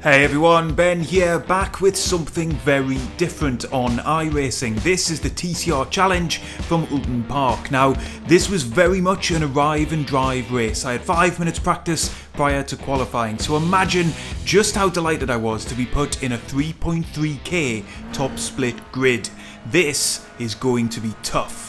Hey everyone, Ben here, back with something very different on iRacing. This is the TCR Challenge from Oulton Park. Now, this was very much an arrive and drive race. I had 5 minutes practice prior to qualifying, so imagine just how delighted I was to be put in a 3.3k top split grid. This is going to be tough.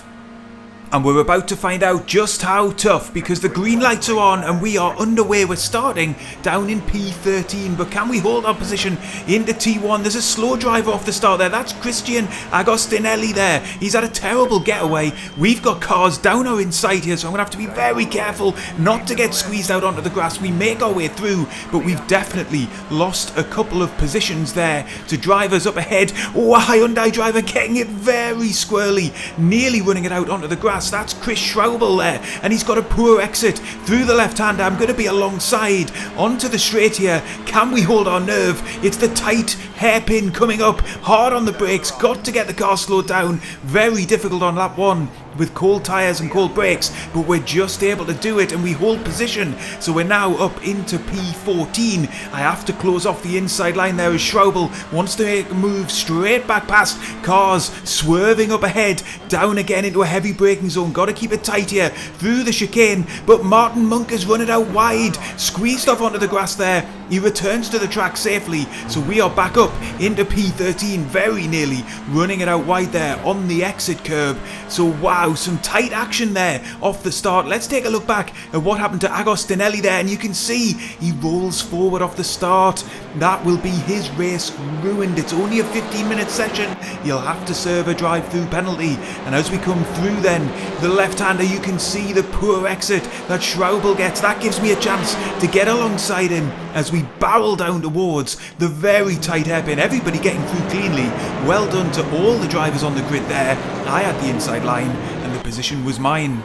And we're about to find out just how tough, because the green lights are on and we are underway. We're starting down in P13, but can we hold our position into T1? There's a slow driver off the start there. That's Christian Agostinelli there. He's had a terrible getaway. We've got cars down our inside here, so I'm going to have to be very careful not to get squeezed out onto the grass. We make our way through, but we've definitely lost a couple of positions there to drivers up ahead. Oh, a Hyundai driver getting it very squirrely, nearly running it out onto the grass. That's Chris Schraubel there, and he's got a poor exit through the left hand. I'm going to be alongside onto the straight here. Can we hold our nerve? It's the tight hairpin coming up, hard on the brakes, got to get the car slowed down. Very difficult on lap 1 with cold tyres and cold brakes, but we're just able to do it and we hold position. So we're now up into P14. I have to close off the inside line there as Schraubel wants to make a move straight back past cars, swerving up ahead, down again into a heavy braking zone. Got to keep it tight here through the chicane, but Martin Monk is running out wide, squeezed off onto the grass there. He returns to the track safely, so we are back up into P13, very nearly running it out wide there on the exit curb. So wow, some tight action there off the start. Let's take a look back at what happened to Agostinelli there, and you can see he rolls forward off the start. That will be his race ruined. It's only a 15-minute session. He'll have to serve a drive-through penalty, and as we come through then, the left-hander, you can see the poor exit that Schraubel gets. That gives me a chance to get alongside him as we barrel down towards the very tight hairpin. Everybody getting through cleanly. Well done to all the drivers on the grid there. I had the inside line and the position was mine.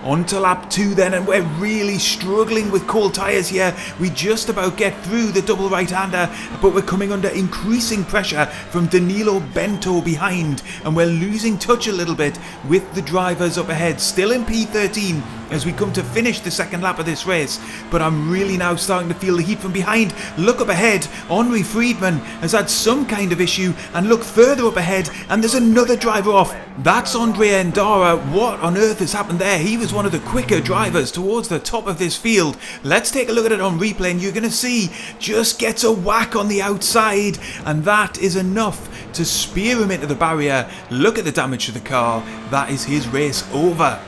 On to lap 2 then, and we're really struggling with cold tyres here. We just about get through the double right-hander, but we're coming under increasing pressure from Danilo Bento behind, and we're losing touch a little bit with the drivers up ahead. Still in P13 as we come to finish the second lap of this race, but I'm really now starting to feel the heat from behind. Look up ahead, Henri Friedman has had some kind of issue, and look further up ahead and there's another driver off. That's Andrea Endara. What on earth has happened there? He was one of the quicker drivers towards the top of this field. Let's take a look at it on replay, and you're going to see just gets a whack on the outside, and that is enough to spear him into the barrier. Look at the damage to the car. That is his race over.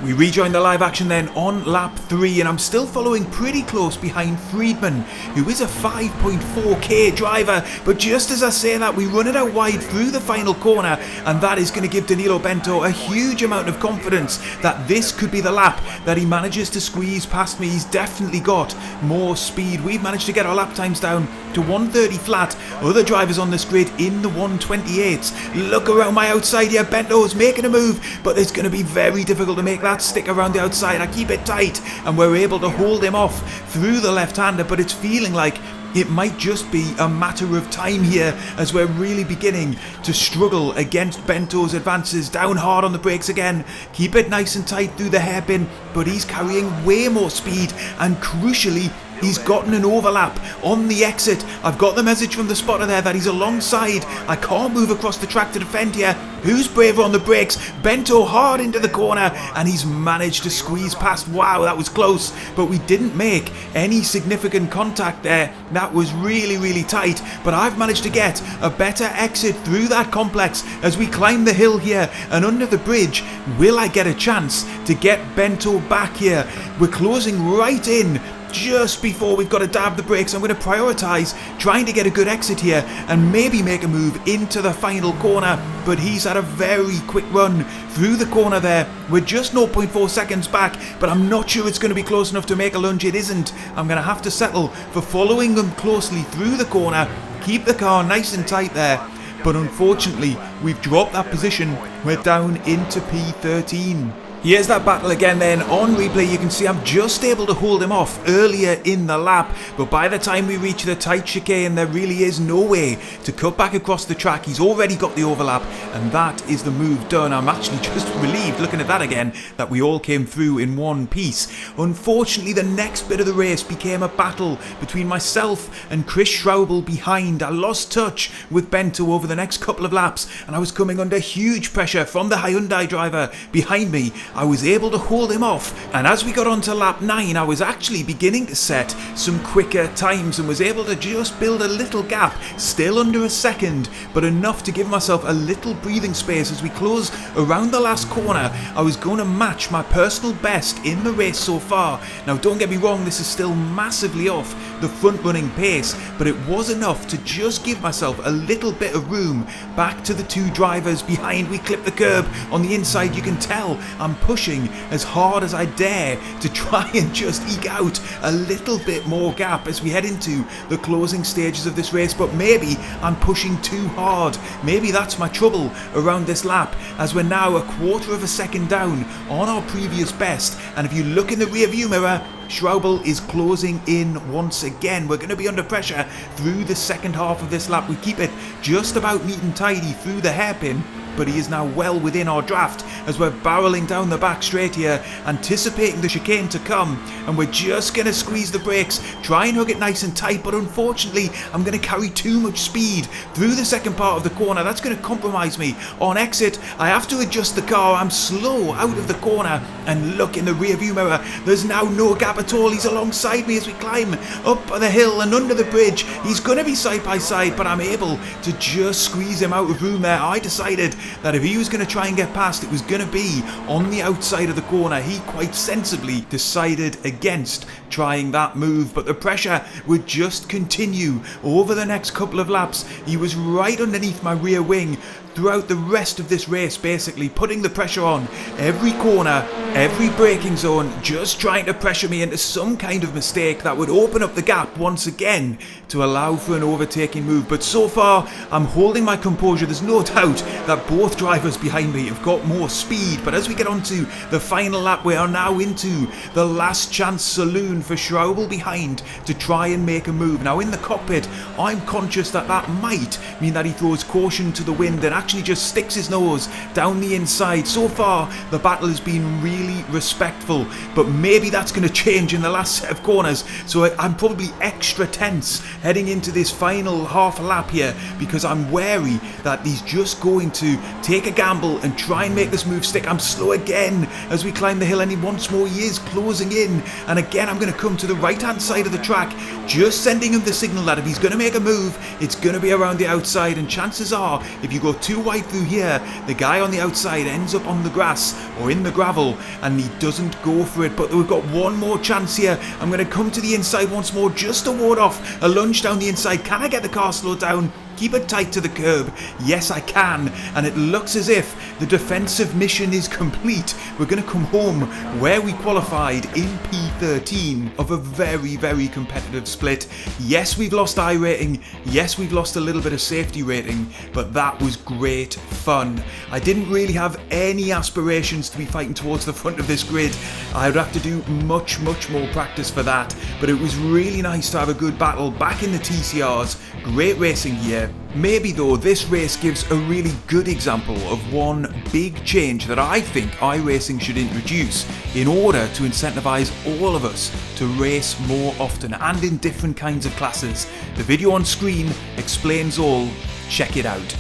We rejoin the live action then on lap 3, and I'm still following pretty close behind Friedman, who is a 5.4k driver, but just as I say that, we run it out wide through the final corner, and that is going to give Danilo Bento a huge amount of confidence that this could be the lap that he manages to squeeze past me. He's definitely got more speed. We've managed to get our lap times down to 1:30 flat. Other drivers on this grid in the 1:28s. Look around my outside here. Bento's making a move, but it's going to be very difficult to make that stick around the outside. I keep it tight and we're able to hold him off through the left-hander, but it's feeling like it might just be a matter of time here as we're really beginning to struggle against Bento's advances. Down hard on the brakes again. Keep it nice and tight through the hairpin, but he's carrying way more speed, and crucially, he's gotten an overlap on the exit. I've got the message from the spotter there that he's alongside. I can't move across the track to defend here. Who's braver on the brakes? Bento hard into the corner, and he's managed to squeeze past. Wow, that was close, but we didn't make any significant contact there. That was really, really tight, but I've managed to get a better exit through that complex as we climb the hill here and under the bridge. Will I get a chance to get Bento back here? We're closing right in just before we've got to dab the brakes. I'm going to prioritise trying to get a good exit here and maybe make a move into the final corner, but he's had a very quick run through the corner there. We're just 0.4 seconds back, but I'm not sure it's going to be close enough to make a lunge. It isn't. I'm going to have to settle for following them closely through the corner, keep the car nice and tight there, but unfortunately we've dropped that position. We're down into P13. Here's that battle again then. On replay you can see I'm just able to hold him off earlier in the lap, but by the time we reach the tight chicane there really is no way to cut back across the track. He's already got the overlap and that is the move done. I'm actually just relieved looking at that again that we all came through in one piece. Unfortunately the next bit of the race became a battle between myself and Chris Schraubel behind. I lost touch with Bento over the next couple of laps and I was coming under huge pressure from the Hyundai driver behind me. I was able to hold him off, and as we got onto lap 9 I was actually beginning to set some quicker times and was able to just build a little gap, still under a second, but enough to give myself a little breathing space as we close around the last corner. I was going to match my personal best in the race so far. Now don't get me wrong, this is still massively off the front running pace, but it was enough to just give myself a little bit of room back to the two drivers behind. We clip the curb on the inside. You can tell I'm pushing as hard as I dare to try and just eke out a little bit more gap as we head into the closing stages of this race, but maybe I'm pushing too hard. Maybe that's my trouble around this lap, as we're now a quarter of a second down on our previous best, and if you look in the rear view mirror, Schraubel is closing in once again. We're going to be under pressure through the second half of this lap. We keep it just about neat and tidy through the hairpin, but he is now well within our draft as we're barreling down the back straight here, anticipating the chicane to come, and we're just going to squeeze the brakes, try and hug it nice and tight, but unfortunately I'm going to carry too much speed through the second part of the corner. That's going to compromise me. On exit I have to adjust the car. I'm slow out of the corner, and look in the rear view mirror, there's now no gap at all. He's alongside me as we climb up the hill and under the bridge. He's going to be side by side, but I'm able to just squeeze him out of room there. I decided that if he was going to try and get past, it was going to be on the outside of the corner. He quite sensibly decided against trying that move, but the pressure would just continue over the next couple of laps. He was right underneath my rear wing throughout the rest of this race, basically putting the pressure on every corner, every braking zone, just trying to pressure me into some kind of mistake that would open up the gap once again to allow for an overtaking move. But so far I'm holding my composure. There's no doubt that both drivers behind me have got more speed, but as we get onto the final lap, we are now into the last chance saloon for Schraubel behind to try and make a move. Now in the cockpit I'm conscious that that might mean that he throws caution to the wind and actually just sticks his nose down the inside. So far the battle has been really respectful, but maybe that's going to change in the last set of corners, so I'm probably extra tense heading into this final half lap here, because I'm wary that he's just going to take a gamble and try and make this move stick. I'm slow again as we climb the hill, and once more he is closing in, and again I'm going to come to the right hand side of the track, just sending him the signal that if he's going to make a move it's going to be around the outside, and chances are if you go too wide through here, the guy on the outside ends up on the grass or in the gravel and he doesn't go for it. But we've got one more chance here. I'm going to come to the inside once more just to ward off a lunge down the inside. Can I get the car slowed down? Keep it tight to the curb. Yes, I can. And it looks as if the defensive mission is complete. We're going to come home where we qualified in P13 of a very, very competitive split. Yes, we've lost I rating. Yes, we've lost a little bit of safety rating, but that was great fun. I didn't really have any aspirations to be fighting towards the front of this grid. I would have to do much more practice for that, but it was really nice to have a good battle back in the TCRs. Great racing here. Maybe though this race gives a really good example of one big change that I think iRacing should introduce in order to incentivise all of us to race more often and in different kinds of classes. The video on screen explains all. Check it out.